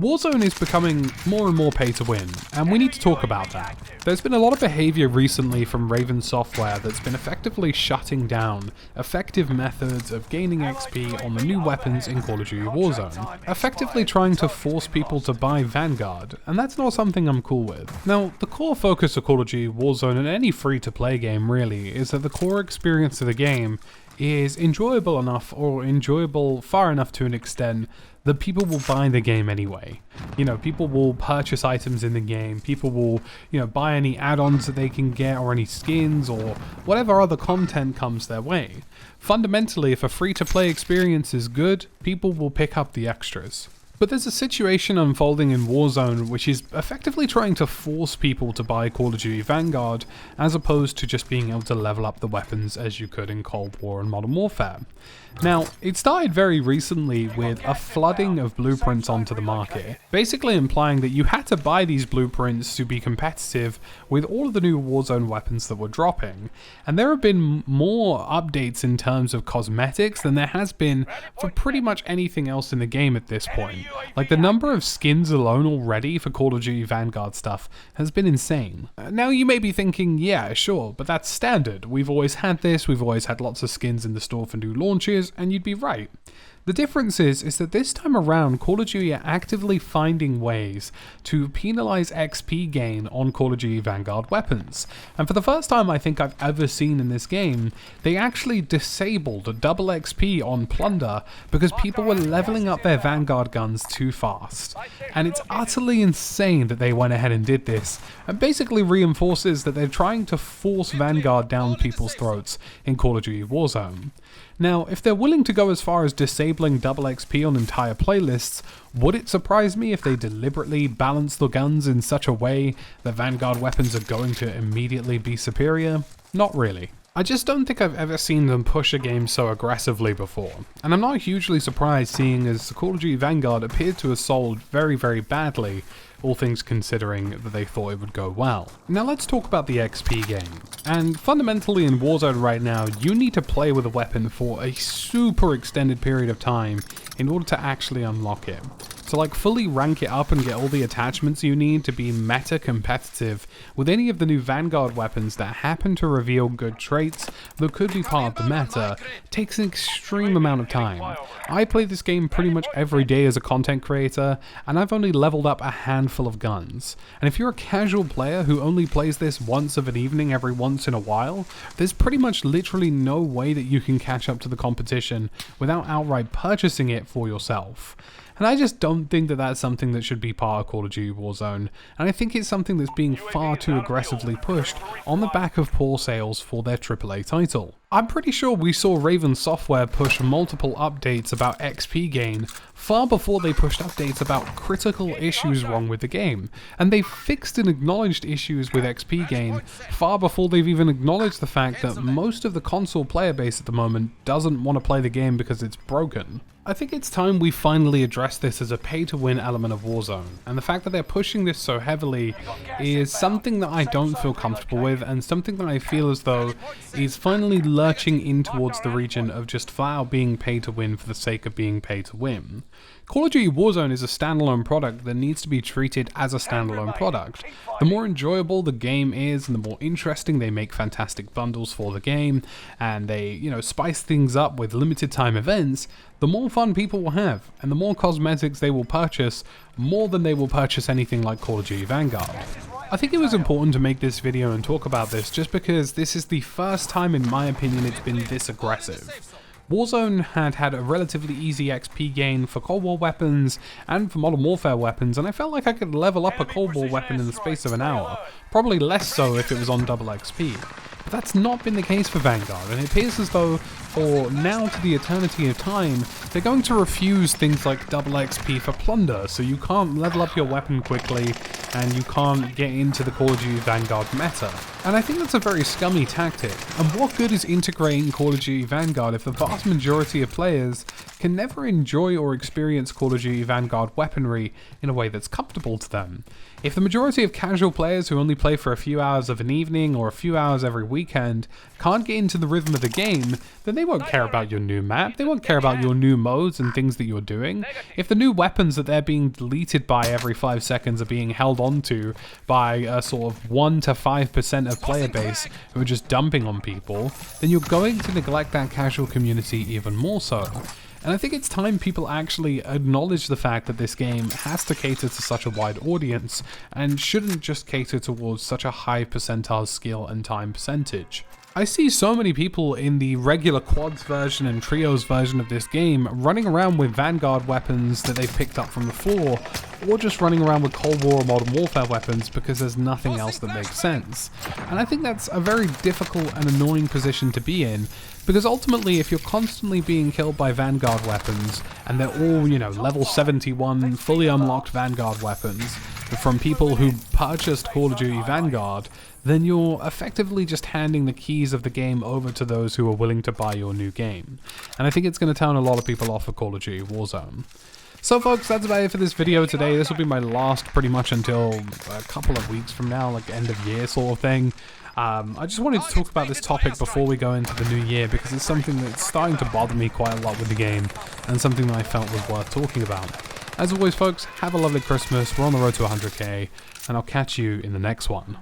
Warzone is becoming more and more pay to win, and we need to talk about that. There's been a lot of behavior recently from Raven Software that's been effectively shutting down effective methods of gaining XP on the new weapons in Call of Duty Warzone, effectively trying to force people to buy Vanguard, and that's not something I'm cool with. Now, the core focus of Call of Duty Warzone and any free-to-play game really is that the core experience of the game is enjoyable enough, or enjoyable far enough to an extent, that people will buy the game anyway. You know, people will purchase items in the game, people will, buy any add-ons that they can get, or any skins, or whatever other content comes their way. Fundamentally, if a free-to-play experience is good, people will pick up the extras. But there's a situation unfolding in Warzone which is effectively trying to force people to buy Call of Duty Vanguard, as opposed to just being able to level up the weapons as you could in Cold War and Modern Warfare. Now, it started very recently with a flooding of blueprints onto the market, basically implying that you had to buy these blueprints to be competitive with all of the new Warzone weapons that were dropping. And there have been more updates in terms of cosmetics than there has been for pretty much anything else in the game at this point. Like, the number of skins alone already for Call of Duty Vanguard stuff has been insane. Now you may be thinking, yeah, sure, but that's standard. We've always had this, we've always had lots of skins in the store for new launches, and you'd be right. The difference is that this time around, Call of Duty are actively finding ways to penalize XP gain on Call of Duty Vanguard weapons. And for the first time I think I've ever seen in this game, they actually disabled a double XP on plunder because people were leveling up their Vanguard guns too fast. And it's utterly insane that they went ahead and did this, and basically reinforces that they're trying to force Vanguard down people's throats in Call of Duty Warzone. Now, if they're willing to go as far as disabling double XP on entire playlists, would it surprise me if they deliberately balance the guns in such a way that Vanguard weapons are going to immediately be superior? Not really. I just don't think I've ever seen them push a game so aggressively before, and I'm not hugely surprised seeing as Call of Duty Vanguard appeared to have sold very, very badly, all things considering that they thought it would go well. Now let's talk about the XP gain. And fundamentally in Warzone right now, you need to play with a weapon for a super extended period of time in order to actually unlock it. So like fully rank it up and get all the attachments you need to be meta competitive with any of the new Vanguard weapons that happen to reveal good traits that could be part of the meta takes an extreme amount of time. I play this game pretty much every day as a content creator, and I've only leveled up a handful of guns. And if you're a casual player who only plays this once of an evening every once in a while, there's pretty much literally no way that you can catch up to the competition without outright purchasing it for yourself. And I just don't think that that's something that should be part of Call of Duty Warzone, and I think it's something that's being far too aggressively pushed on the back of poor sales for their AAA title. I'm pretty sure we saw Raven Software push multiple updates about XP gain far before they pushed updates about critical issues wrong with the game, and they fixed and acknowledged issues with XP gain far before they've even acknowledged the fact that most of the console player base at the moment doesn't want to play the game because it's broken. I think it's time we finally address this as a pay-to-win element of Warzone, and the fact that they're pushing this so heavily is something that I don't feel comfortable with, and something that I feel as though is finally lurching in towards the region of just flat out being pay-to-win for the sake of being pay-to-win. Call of Duty Warzone is a standalone product that needs to be treated as a standalone product. The more enjoyable the game is, and the more interesting they make fantastic bundles for the game, and they, spice things up with limited time events, the more fun people will have, and the more cosmetics they will purchase, more than they will purchase anything like Call of Duty Vanguard. I think it was important to make this video and talk about this just because this is the first time in my opinion it's been this aggressive. Warzone had a relatively easy XP gain for Cold War weapons and for Modern Warfare weapons, and I felt like I could level up a Cold War weapon in the space of an hour, probably less so if it was on double XP. But that's not been the case for Vanguard, and it appears as though for now to the eternity of time, they're going to refuse things like double XP for plunder, so you can't level up your weapon quickly, and you can't get into the Call of Duty Vanguard meta. And I think that's a very scummy tactic. And what good is integrating Call of Duty Vanguard if the vast majority of players can never enjoy or experience Call of Duty Vanguard weaponry in a way that's comfortable to them? If the majority of casual players who only play for a few hours of an evening or a few hours every weekend can't get into the rhythm of the game, then they won't care about your new map, they won't care about your new modes and things that you're doing. If the new weapons that they're being deleted by every 5 seconds are being held onto by a sort of 1 to 5% of player base who are just dumping on people, then you're going to neglect that casual community even more so. And I think it's time people actually acknowledge the fact that this game has to cater to such a wide audience and shouldn't just cater towards such a high percentile skill and time percentage. I see so many people in the regular quads version and trios version of this game running around with Vanguard weapons that they've picked up from the floor, or just running around with Cold War or Modern Warfare weapons because there's nothing else that makes sense. And I think that's a very difficult and annoying position to be in, because ultimately if you're constantly being killed by Vanguard weapons, and they're all, you know, level 71 fully unlocked Vanguard weapons from people who purchased Call of Duty Vanguard, then you're effectively just handing the keys of the game over to those who are willing to buy your new game. And I think it's going to turn a lot of people off of Call of Duty Warzone. So folks, that's about it for this video today. This will be my last pretty much until a couple of weeks from now, like end of year sort of thing. I just wanted to talk about this topic before we go into the new year because it's something that's starting to bother me quite a lot with the game and something that I felt was worth talking about. As always folks, have a lovely Christmas, we're on the road to 100k, and I'll catch you in the next one.